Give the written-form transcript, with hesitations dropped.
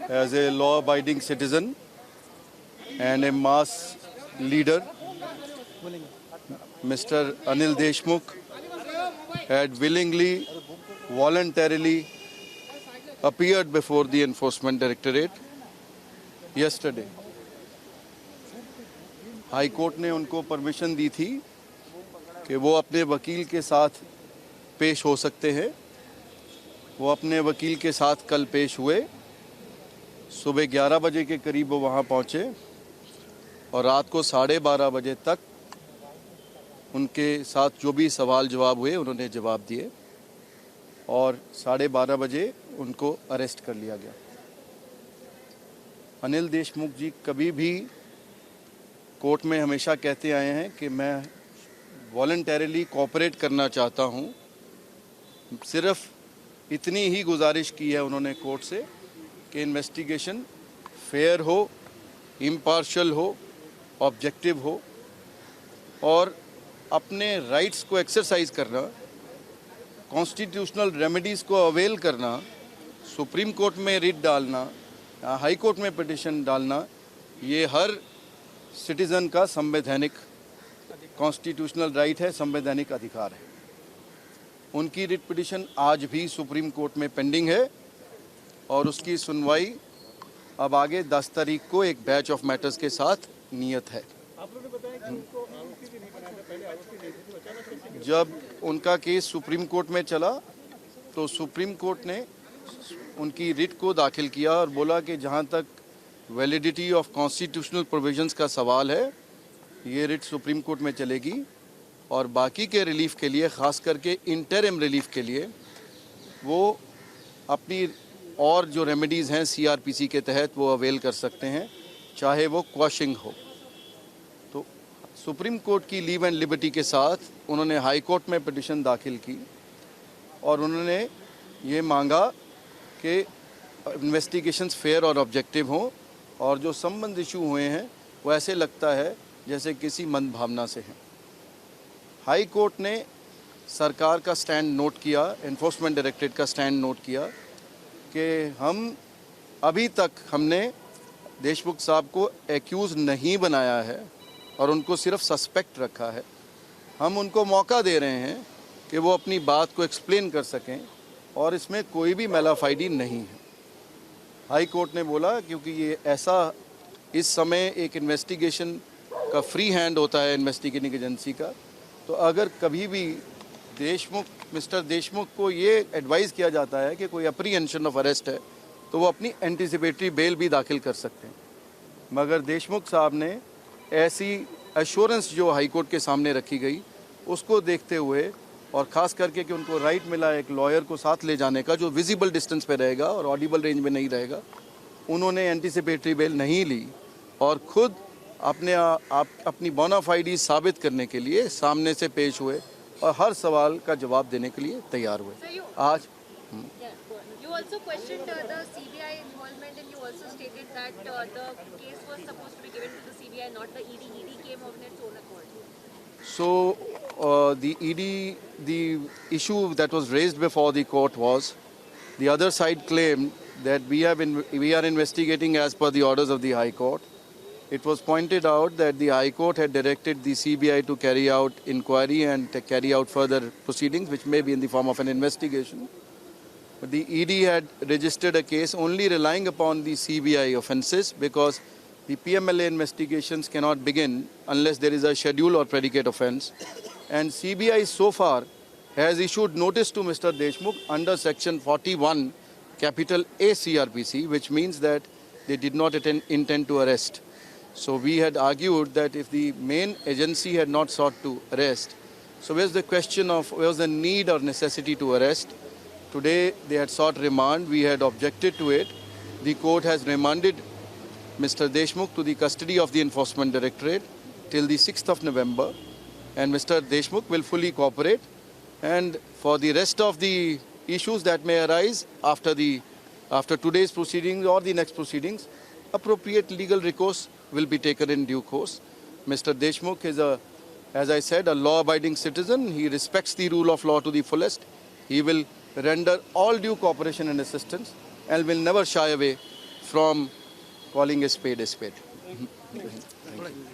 as a law-abiding citizen and a mass leader, Mr. Anil Deshmukh had willingly, voluntarily appeared before the Enforcement Directorate yesterday. High court ने उनको permission दी थी कि वो अपने वकील के साथ पेश हो सकते हैं। वो अपने वकील के साथ कल पेश हुए। सुबह 11 बजे के करीब वो वहाँ पहुँचे और रात को 12:30 बजे तक उनके साथ जो भी सवाल जवाब हुए उन्होंने जवाब दिए और 12:30 बजे उनको अरेस्ट कर लिया गया। अनिल देशमुख जी कभी भी कोर्ट में हमेशा कहते आए हैं कि मैं वॉलंटरीली कोऑपरेट करना चाहता हूं। सिर्फ इतनी ही गुजारिश की है उन्होंने कोर्ट से कि इन्वेस्टिगेशन फेयर हो, इम्पार्शियल हो, ऑब्जेक्टिव हो और अपने राइट्स को एक्सरसाइज करना, कॉन्स्टिट्यूशनल रेमेडीज़ को अवेल करना, सुप्रीम कोर्ट में रिट डालना, हाई कोर्ट में पिटिशन डालना, ये हर सिटीज़न का संवैधानिक कॉन्स्टिट्यूशनल राइट है, संवैधानिक अधिकार है। उनकी रिट पिटिशन आज भी सुप्रीम कोर्ट में पेंडिंग है और उसकी सुनवाई अब आगे 10 तारीख को एक बैच ऑफ मैटर्स के साथ नियत है। जब उनका केस सुप्रीम कोर्ट में चला तो सुप्रीम कोर्ट ने उनकी रिट को दाखिल किया और बोला कि जहां तक वैलिडिटी ऑफ कॉन्स्टिट्यूशनल प्रोविजंस का सवाल है, ये रिट सुप्रीम कोर्ट में चलेगी और बाकी के रिलीफ के लिए, ख़ास करके इंटरिम रिलीफ के लिए, वो अपनी और जो रेमेडीज़ हैं सीआरपीसी के तहत वो अवेल कर सकते हैं, चाहे वो क्वॉशिंग हो। तो सुप्रीम कोर्ट की लीव एंड लिबर्टी के साथ उन्होंने हाई कोर्ट में पिटिशन दाखिल की और उन्होंने ये मांगा कि इन्वेस्टिगेशंस फेयर और ऑब्जेक्टिव हों और जो संबंध इशू हुए हैं वो ऐसे लगता है जैसे किसी मंद भावना से हैं। हाई कोर्ट ने सरकार का स्टैंड नोट किया, एनफोर्समेंट डायरेक्टरेट का स्टैंड नोट किया कि हम अभी तक हमने देशमुख साहब को एक्यूज़ नहीं बनाया है और उनको सिर्फ सस्पेक्ट रखा है। हम उनको मौका दे रहे हैं कि वो अपनी बात को एक्सप्लेन कर सकें और इसमें कोई भी मेलाफाइडी नहीं है। हाई कोर्ट ने बोला क्योंकि ये ऐसा इस समय एक इन्वेस्टिगेशन का फ्री हैंड होता है इन्वेस्टिगेटिंग एजेंसी का, तो अगर कभी भी मिस्टर देशमुख को ये एडवाइस किया जाता है कि कोई अप्रीहेंशन ऑफ अरेस्ट है तो वो अपनी एंटिसिपेटरी बेल भी दाखिल कर सकते हैं। मगर देशमुख साहब ने ऐसी एश्योरेंस जो हाई कोर्ट के सामने रखी गई उसको देखते हुए और ख़ास करके कि उनको राइट मिला एक लॉयर को साथ ले जाने का जो विजिबल डिस्टेंस पे रहेगा और ऑडिबल रेंज में नहीं रहेगा, उन्होंने एंटिसिपेटरी बेल नहीं ली और ख़ुद अपनी बोनाफाइडी साबित करने के लिए सामने से पेश हुए और हर सवाल का जवाब देने के लिए तैयार हुए। आज You also questioned the CBI involvement and you also stated that the case was supposed to be given to the CBI, not the ED. ED came on its own accord. So the issue that was raised before the court was the other side claimed that we are investigating as per the orders of the High Court. It was pointed out that the High Court had directed the CBI to carry out inquiry and to carry out further proceedings, which may be in the form of an investigation. But the ED had registered a case only relying upon the CBI offences because the PMLA investigations cannot begin unless there is a schedule or predicate offence. And CBI so far has issued notice to Mr. Deshmukh under section 41 capital A CRPC, which means that they did not intend to arrest. So we had argued that if the main agency had not sought to arrest, so where's the question of, where's the need or necessity to arrest? Today they had sought remand, we had objected to it. The court has remanded Mr. Deshmukh to the custody of the Enforcement Directorate till the 6th of November, and Mr. Deshmukh will fully cooperate, and for the rest of the issues that may arise after today's proceedings or the next proceedings, appropriate legal recourse will be taken in due course. Mr. Deshmukh is as I said, a law-abiding citizen. He respects the rule of law to the fullest. He will render all due cooperation and assistance and will never shy away from calling a spade a spade.